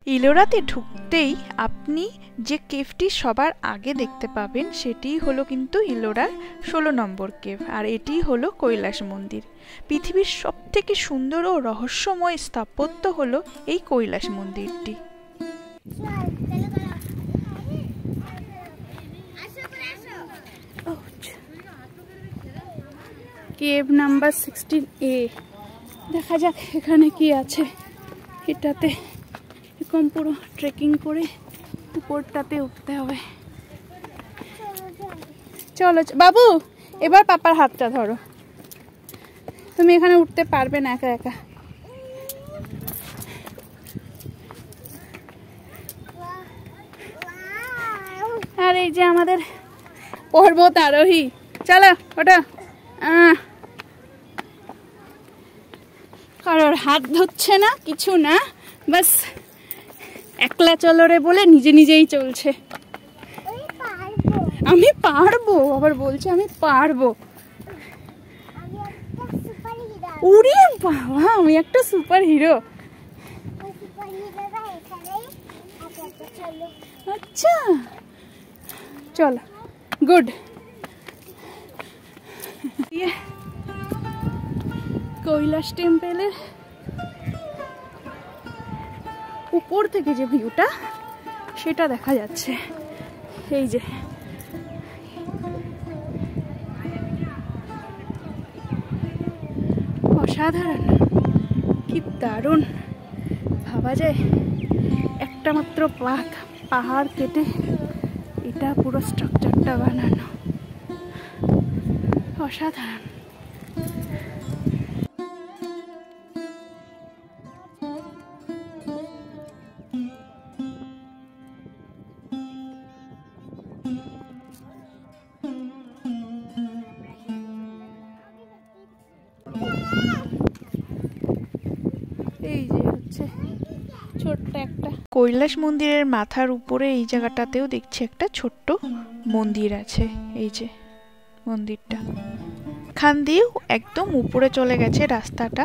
ইলোরাতে ঢুকতেই আপনি যে কেভটি সবার আগে দেখতে পাবেন সেটিই হলো কিন্তু ইলোরার 16 নম্বর কেভ, আর এটিই হলো কৈলাস মন্দির। পৃথিবীর সবথেকে সুন্দর ও রহস্যময় স্থাপত্য হলো এই কৈলাস মন্দিরটি। কেভ নাম্বার 16A, দেখা যাক এখানে কি আছে। এটাতে এরকম পুরো ট্রেকিং করে উপরটাতে উঠতে হবে। চলো বাবু, এবার পাপার হাতটা ধরো, তুমি এখানে উঠতে পারবে না একা একা। আর এই যে আমাদের পর্বত আরোহী, চলো ওটা। কারোর হাত ধরছে না, কিছু না, বাস একলা চলো রে বলে নিজে নিজেই চলছে। আমি পারবো, আবার বলছে আমি পারবো। উড়ে বাবা, আমি একটা সুপার হিরো। আচ্ছা চলো, গুড। কৈলাস টেম্পলের উপর থেকে যে ভিউটা সেটা দেখা যাচ্ছে। এই যে অসাধারণ, কি দারুণ। ভাবা যায় একটা মাত্র পাহাড় কেটে এটা পুরো স্ট্রাকচারটা বানানো, অসাধারণ। এই যে হচ্ছে ছোট্ট একটা কৈলাস মন্দিরের মাথার উপরে এই জায়গাটাতেও দেখছি একটা ছোট্ট মন্দির আছে। এই যে মন্দিরটা, এখান দিয়েও একদম উপরে চলে গেছে রাস্তাটা,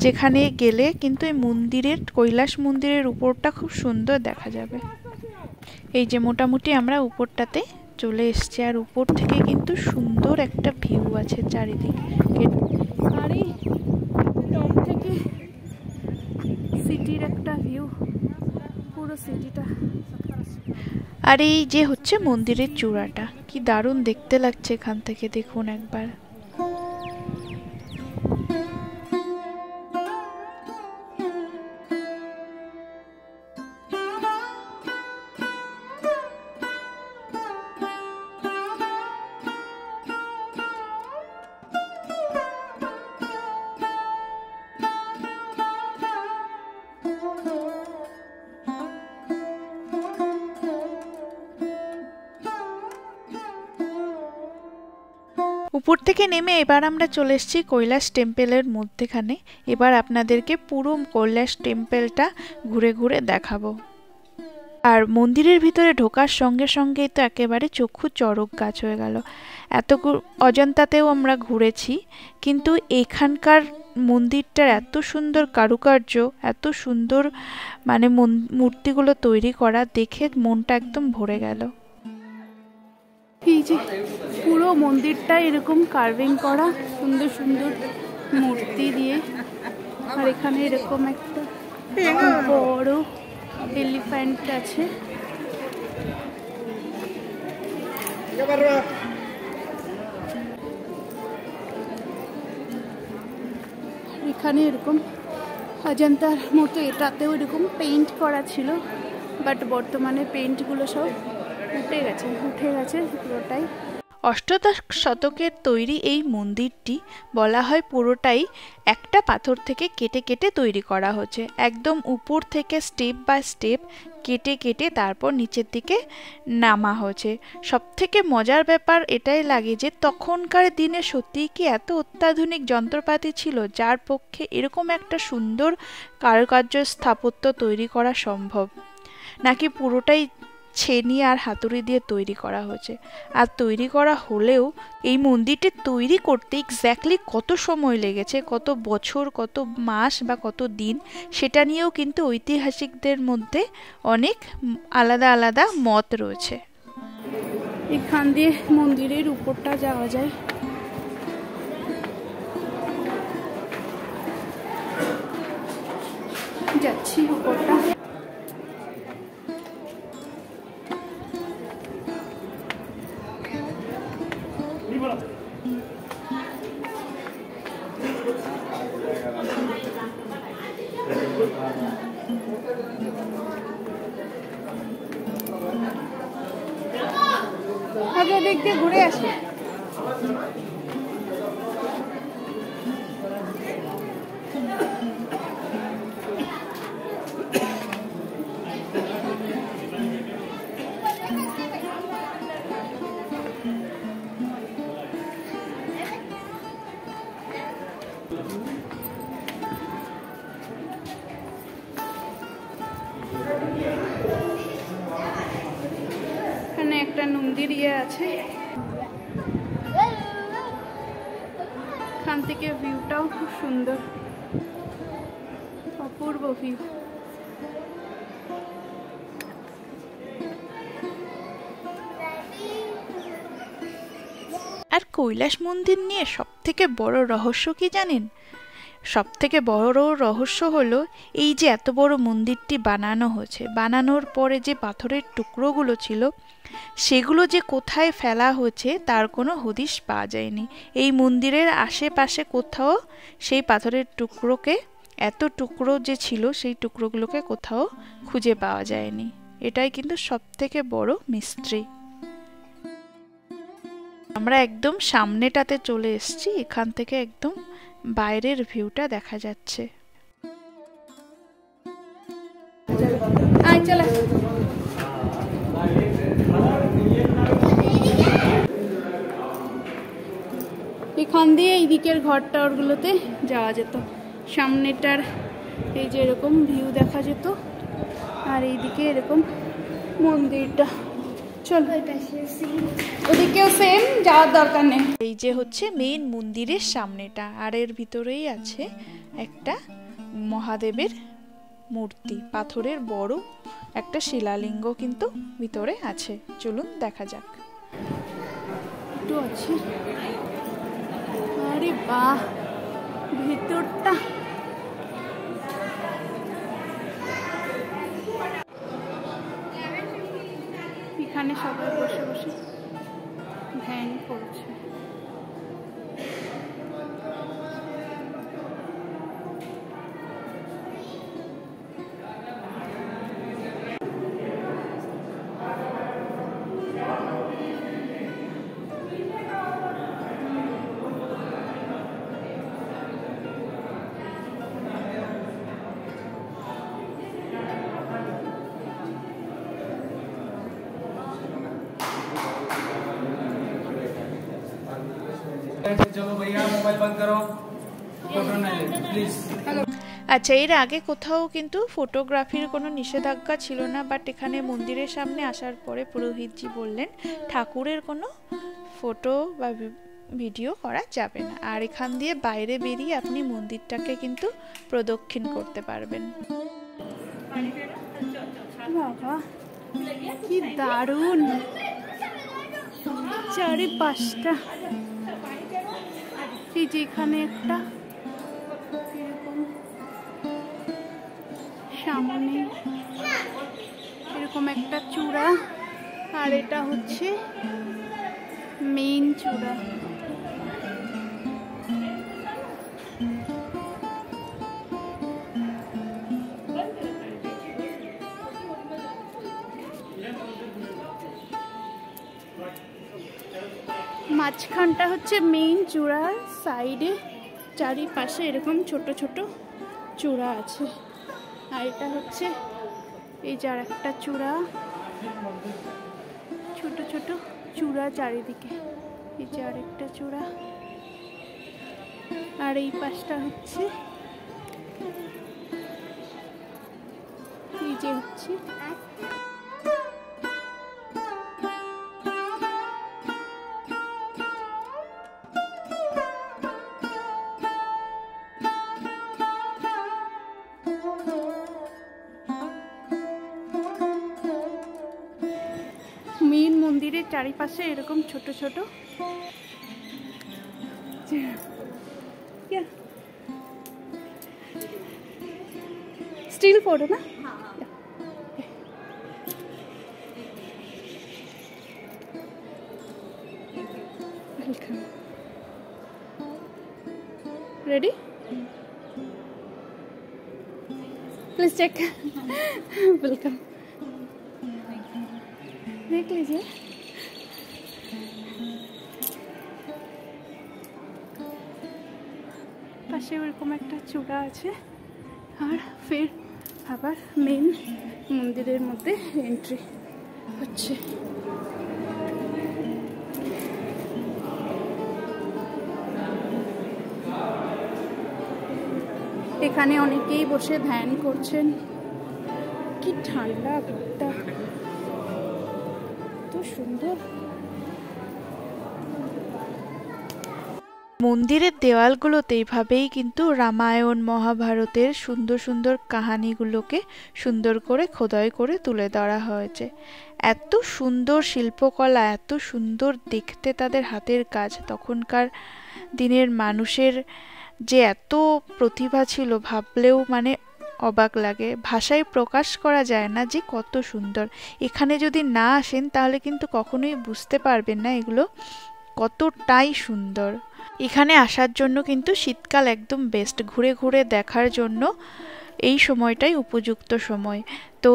যেখানে গেলে কিন্তু এই মন্দিরের, কৈলাস মন্দিরের উপরটা খুব সুন্দর দেখা যাবে। এই যে মোটামুটি আমরা উপরটাতে চলে এসছি, আর উপর থেকে কিন্তু সুন্দর একটা ভিউ আছে চারিদিকে। আর এই টপ থেকে সিটির একটা ভিউ, পুরো সিটিটা। আর এই যে হচ্ছে মন্দিরের চূড়াটা, কি দারুণ দেখতে লাগছে এখান থেকে, দেখুন একবার। উপর থেকে নেমে এবার আমরা চলে এসেছি কৈলাস টেম্পলের মধ্যেখানে। এবার আপনাদেরকে পুরো কৈলাস টেম্পলটা ঘুরে ঘুরে দেখাবো। আর মন্দিরের ভিতরে ঢোকার সঙ্গে সঙ্গেই তো একেবারে চক্ষু চড়ক গাছ হয়ে গেল। এত অজন্তাতেও আমরা ঘুরেছি, কিন্তু এখানকার মন্দিরটার এত সুন্দর কারুকার্য, এত সুন্দর মানে মূর্তিগুলো তৈরি করা, দেখে মনটা একদম ভরে গেল। এই যে পুরো মন্দিরটা এরকম কার্ভিং করা, সুন্দর সুন্দর মূর্তি দিয়ে। আর এখানে এরকম একটা বড় এলিফ্যান্ট আছে। এখানে এরকম অজন্তার মতো এটাতেও এরকম পেইন্ট করা ছিল, বাট বর্তমানে পেইন্টগুলো সব উঠে গেছে পুরোটাই। অষ্টাদশ শতকের তৈরি এই মন্দিরটি বলা হয় পুরোটাই একটা পাথর থেকে কেটে কেটে তৈরি করা হয়েছে। একদম উপর থেকে স্টেপ বাই স্টেপ কেটে কেটে তারপর নিচের দিকে নামা হয়েছে। সবথেকে মজার ব্যাপার এটাই লাগে যে তখনকার দিনে সত্যিই কি এত অত্যাধুনিক যন্ত্রপাতি ছিল যার পক্ষে এরকম একটা সুন্দর কারুকার্য স্থাপত্য তৈরি করা সম্ভব, নাকি পুরোটাই ছেনি আর হাতুড়ি দিয়ে তৈরি করা হয়েছে। আর তৈরি করা হলেও এই মন্দিরটি তৈরি করতে এক্স্যাক্টলি কত সময় লেগেছে, কত বছর, কত মাস বা কত দিন, সেটা নিয়েও কিন্তু ঐতিহাসিকদের মধ্যে অনেক আলাদা আলাদা মত রয়েছে। এখান দিয়ে মন্দিরের উপরটা যাওয়া যায়। যাচ্ছি উপরটা। আগে দেখতে ঘুরে আসি। এখানে একটা মন্দির আছে, এখান থেকে ভিউটাও খুব সুন্দর, অপূর্ব ভিউ। আর কৈলাস মন্দির নিয়ে সবথেকে বড় রহস্য কি জানেন? সবথেকে বড় রহস্য হলো এই যে এত বড় মন্দিরটি বানানো হয়েছে, বানানোর পরে যে পাথরের টুকরোগুলো ছিল সেগুলো যে কোথায় ফেলা হয়েছে তার কোনো হদিশ পাওয়া যায়নি। এই মন্দিরের আশেপাশে কোথাও সেই পাথরের টুকরোকে, এত টুকরো যে ছিল সেই টুকরোগুলোকে কোথাও খুঁজে পাওয়া যায়নি। এটাই কিন্তু সবথেকে বড় মিস্ট্রি। আমরা একদম সামনেটাতে চলে এসেছি, এখান থেকে একদম বাইরের ভিউটা দেখা যাচ্ছে। এখান দিয়ে এই দিকের ঘর টাওয়ারগুলোতে যাওয়া যেত, সামনেটার এই যে এরকম ভিউ দেখা যেত, আর এইদিকে এরকম মন্দিরটা। চলো ওদিকেও সেম, যাওয়ার দরকার নেই। এই যে হচ্ছে মেইন মন্দিরের সামনেটা, আর এর ভিতরেই আছে একটা মহাদেবের মূর্তি, পাথরের বড় একটা শিলালিঙ্গ কিন্তু ভিতরে আছে। চলুন দেখা যাক। একটু আছে, আরে বাহ ভেতরটা এখানে সবাই বসে বসে ধ্যান করছে। चलो भैया मोबाइल बंद करो, फोटो नहीं लेते प्लीज। আচ্ছা, এর আগে কোথাও কিন্তু ফটোগ্রাফির কোনো নিষেধাজ্ঞা ছিল না, বাট এখানে মন্দিরের সামনে আসার পরে পুরোহিতজি বললেন ঠাকুরের কোনো ফটো বা ভিডিও করা যাবে না। আর এখান দিয়ে বাইরে বেরিয়ে আপনি মন্দিরটাকে কিন্তু প্রদক্ষিণ করতে পারবেন। বাবা কি দারুণ, চারিপাশটা। এই যে এখানে একটা এরকম সামনে এরকম একটা চূড়া, আর এটা হচ্ছে মেইন চূড়া। মাঝখানটা হচ্ছে মেইন চূড়ার, সাইডে চারিপাশে এরকম ছোট ছোট চূড়া আছে। আর এটা হচ্ছে এই যে একটা চূড়া, ছোট ছোট চূড়া চারিদিকে। এই যে আরেকটা চূড়া, আর এই পাশটা হচ্ছে এই যে হচ্ছে মন্দিরের চারিপাশে এরকম ছোট ছোট স্টিল ফটো না, welcome. Ready, please check. Welcome, देख लीजिए। পাশে ওরকম একটা চূড়া আছে আর ফের আবার মেন মন্দিরের মধ্যে এন্ট্রি হচ্ছে। এখানে অনেকেই বসে ধ্যান করছেন। কি ঠান্ডা ঘরটা, এত সুন্দর। মন্দিরের দেওয়ালগুলোতে এইভাবেই কিন্তু রামায়ণ মহাভারতের সুন্দর সুন্দর কাহিনীগুলোকে সুন্দর করে খোদাই করে তুলে ধরা হয়েছে। এত সুন্দর শিল্পকলা, এত সুন্দর দেখতে তাদের হাতের কাজ। তখনকার দিনের মানুষের যে এত প্রতিভা ছিল ভাবলেও মানে অবাক লাগে, ভাষায় প্রকাশ করা যায় না যে কত সুন্দর। এখানে যদি না আসেন তাহলে কিন্তু কখনোই বুঝতে পারবেন না এগুলো কতটাই সুন্দর। এখানে আসার জন্য কিন্তু শীতকাল একদম বেস্ট, ঘুরে ঘুরে দেখার জন্য এই সময়টাই উপযুক্ত সময়। তো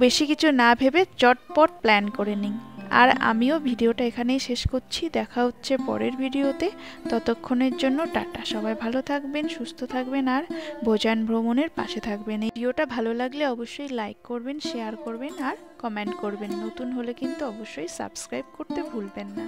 বেশি কিছু না ভেবে চটপট প্ল্যান করে নিন। আর আমিও ভিডিওটা এখানেই শেষ করছি, দেখা হচ্ছে পরের ভিডিওতে। ততক্ষণের জন্য টাটা, সবাই ভালো থাকবেন, সুস্থ থাকবেন আর ভোজান ভ্রমণের পাশে থাকবেন। এই ভিডিওটা ভালো লাগলে অবশ্যই লাইক করবেন, শেয়ার করবেন আর কমেন্ট করবেন। নতুন হলে কিন্তু অবশ্যই সাবস্ক্রাইব করতে ভুলবেন না।